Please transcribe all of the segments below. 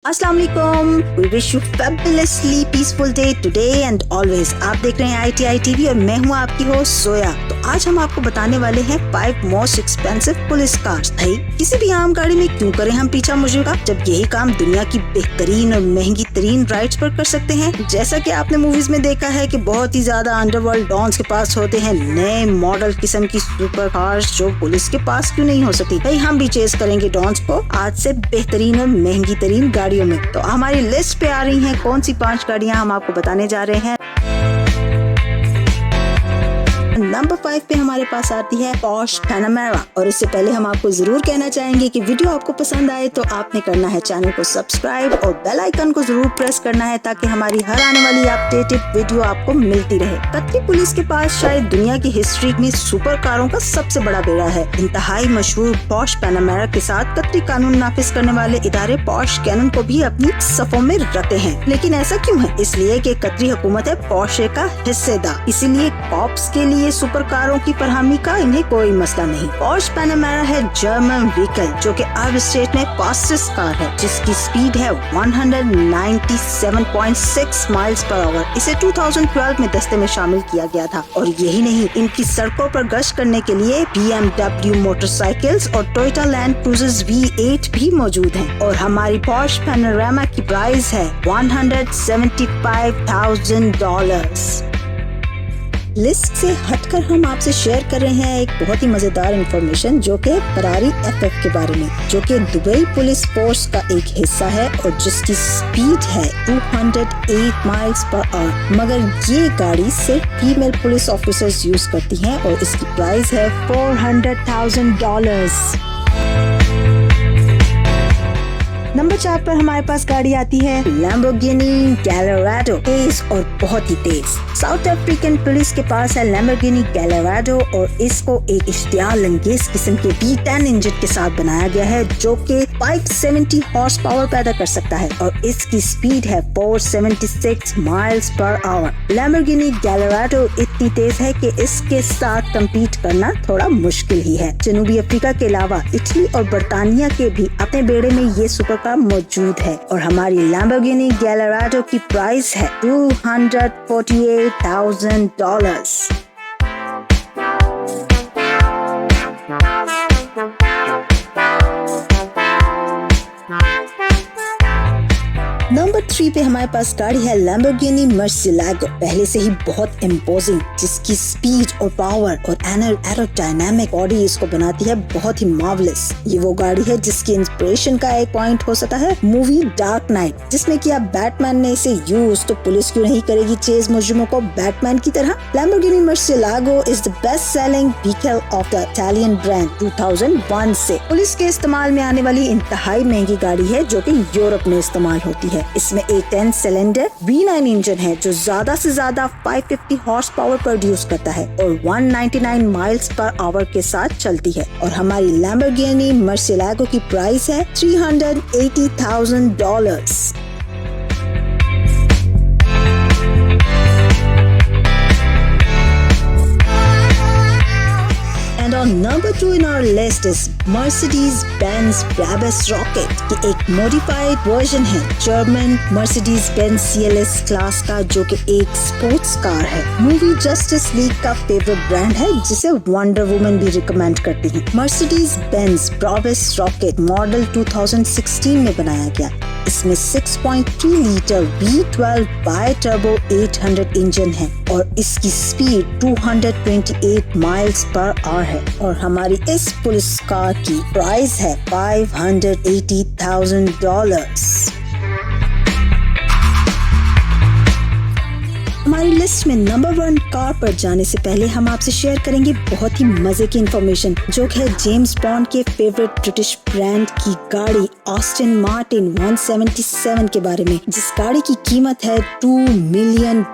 अस्सलाम वालेकुम। We wish you fabulously peaceful day today and always। आप देख रहे हैं ITI TV और मैं हूँ आपकी होस्ट सोया। तो आज हम आपको बताने वाले हैं 5 मोस्ट एक्सपेंसिव पुलिस कार्स। भाई किसी भी आम गाड़ी में क्यों करें हम पीछा मुझे का, जब यही काम दुनिया की बेहतरीन और महंगी तरीन राइड्स पर कर सकते हैं। जैसा कि आपने मूवीज में देखा है कि बहुत ही ज्यादा अंडरवर्ल्ड डॉन्स के पास होते हैं नए मॉडल किस्म की सुपर कार्स जो पुलिस के पास क्यों नहीं हो सकती। भाई हम भी चेस करेंगे डॉन्स को आज से बेहतरीन और महंगी तरीन गाड़ियों में। तो हमारी लिस्ट पे आ रही हैं कौन सी 5 गाड़ियां हम आपको बताने जा रहे हैं। नंबर 5 पे हमारे पास आती है Porsche Panamera। और इससे पहले हम आपको जरूर कहना चाहेंगे कि वीडियो आपको पसंद आए तो आपने करना है चैनल को सब्सक्राइब और बेल आइकन को जरूर प्रेस करना है ताकि हमारी हर आने वाली अपडेटेड वीडियो आपको मिलती रहे। कतरी पुलिस के पास शायद दुनिया की हिस्ट्री में सुपर कारों का सबसे बड़ा बेड़ा है। इंतहाई मशहूर Porsche Panamera के साथ कतरी कानून नाफिज करने वाले इदारे Porsche Canon को भी अपनी सफों में रखते हैं। लेकिन ऐसा क्यों है? इसलिए कि कतरी हुकूमत है Porsche का हिस्सेदार, इसीलिए कॉप्स के लिए सुपर कारों की फरहमी का इन्हें कोई मसला नहीं। Porsche Panamera है जर्मन व्हीकल जो कि अरब स्टेट में फास्टेस्ट कार है जिसकी स्पीड है 197.6 माइल्स पर आवर। इसे 2012 में दस्ते में शामिल किया गया था। और यही नहीं, इनकी सड़कों पर गश्त करने के लिए BMW मोटरसाइकिल्स और Toyota Land Cruiser V8 भी मौजूद हैं। और हमारी Porsche Panamera की प्राइस है $175,000। लिस्ट से हटकर हम आपसे शेयर कर रहे हैं एक बहुत ही मजेदार इंफॉर्मेशन जो कि Ferrari FF के बारे में, जो कि दुबई पुलिस फोर्स का एक हिस्सा है और जिसकी स्पीड है 208 माइल्स पर आवर। मगर ये गाड़ी सिर्फ फीमेल पुलिस ऑफिसर्स यूज करती हैं और इसकी प्राइस है $400,000। नंबर 4 पर हमारे पास गाड़ी आती है Lamborghini Gallardo, तेज और बहुत ही तेज। साउथ अफ्रीकन पुलिस के पास है Lamborghini Gallardo और इसको एक इश्तियाल अंगेज किस्म के V10 इंजन के साथ बनाया गया है जो कि 570 हॉर्स पावर पैदा कर सकता है और इसकी स्पीड है 476 miles per hour. Lamborghini Gallardo इतनी तेज है कि इसके साथ कम्पीट करना थोड़ा मुश्किल ही है। जनूबी अफ्रीका के अलावा इटली और बर्तानिया के भी अपने बेड़े में ये सुपर मौजूद है। और हमारी Lamborghini Gallardo की प्राइस है $248,000। नंबर 3 पे हमारे पास गाड़ी है Lamborghini Murcielago, पहले से ही बहुत इम्पोजिंग, जिसकी स्पीड और पावर और एरोडायनामिक बॉडी इसको बनाती है बहुत ही मार्वलस। ये वो गाड़ी है जिसकी इंस्पिरेशन का एक पॉइंट हो सकता है मूवी डार्क नाइट, जिसमें किया बैटमैन ने इसे यूज, तो पुलिस क्यों नहीं करेगी चेज मुजरिमों को बैटमैन की तरह। Lamborghini Murcielago is the best selling vehicle of the Italian brand 2001 से पुलिस के इस्तेमाल में आने वाली इंतहाई महंगी गाड़ी है जो कि यूरोप में इस्तेमाल होती है। इसमें एक 10 सिलेंडर V9 इंजन है जो ज्यादा से ज्यादा 550 हॉर्स पावर प्रोड्यूस करता है और 199 माइल्स पर आवर के साथ चलती है। और हमारी Lamborghini Murcielago की प्राइस है $380,000। And on number 2 in our list is Mercedes-Benz Brabus Rocket की एक modified version है जर्मन Mercedes-Benz CLS क्लास का जो कि एक स्पोर्ट्स कार है। मूवी जस्टिस लीग का फेवरेट ब्रांड है जिसे वंडर वुमन भी रिकमेंड करती है। Mercedes-Benz Brabus Rocket मॉडल 2016 में बनाया गया। इसमें 6.3 litre V12 bye turbo 800 engine है और इसकी स्पीड 228 माइल्स पर आवर है। और हमारी इस पुलिस कार की प्राइस है $580,000। हमारी लिस्ट में नंबर 1 कार पर जाने से पहले हम आपसे शेयर करेंगे बहुत ही मजे की इंफॉर्मेशन जो है जेम्स बॉन्ड के फेवरेट ब्रिटिश ब्रांड की गाड़ी ऑस्टिन मार्टिन 177 के बारे में, जिस गाड़ी की कीमत है $2 मिलियन।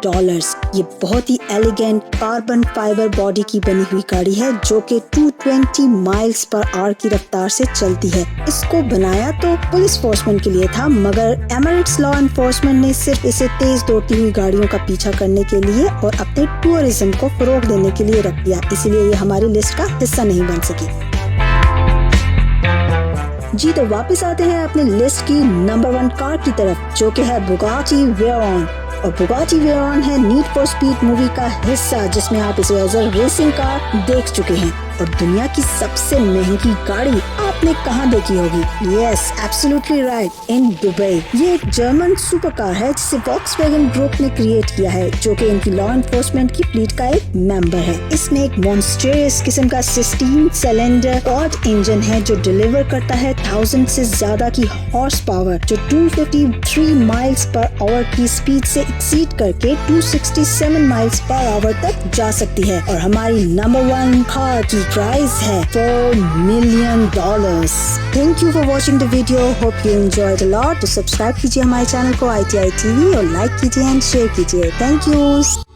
ये बहुत ही एलिगेंट कार्बन फाइबर बॉडी की बनी हुई गाड़ी है जो कि 220 माइल्स पर आवर की रफ्तार से चलती है। इसको बनाया तो पुलिस फोर्समैन के लिए था मगर एमिरेट्स लॉ एनफोर्समेंट ने सिर्फ इसे तेज दौड़ती हुई गाड़ियों का पीछा करने के लिए और अपने टूरिज्म को फरोग देने के लिए रख दिया, इसलिए ये हमारी लिस्ट का हिस्सा नहीं बन सकी। जी तो वापस आते हैं अपने लिस्ट की नंबर 1 कार की तरफ, जो कि है बुगाटी वेयरॉन। और बुगाटी वेयरॉन है नीड फॉर स्पीड मूवी का हिस्सा, जिसमें आप इसे एज अ रेसिंग कार देख चुके हैं। और दुनिया की सबसे महंगी गाड़ी आपने कहाँ देखी होगी? Yes, absolutely right, in Dubai. ये एक जर्मन सुपर कार है जिसे वॉक्सवैगन ग्रुप ने क्रिएट किया है, जो कि इनकी लॉ एनफोर्समेंट की फ्लीट का एक मेंबर है। इसमें एक मॉन्स्टरियस किस्म का 16 सिलेंडर क्वाड इंजन है, जो डिलीवर करता है 1000 से ज्यादा की हॉर्स पावर, जो 253 माइल्स पर आवर की स्पीड से एक्सीड करके 267 माइल्स पर आवर तक जा सकती है। और हमारी नंबर 1 कार की प्राइस है $4 million। Thank you for watching the video, hope you enjoyed a lot. तो सब्सक्राइब कीजिए हमारे चैनल को ITI TV और लाइक कीजिए एंड शेयर कीजिए। Thank you.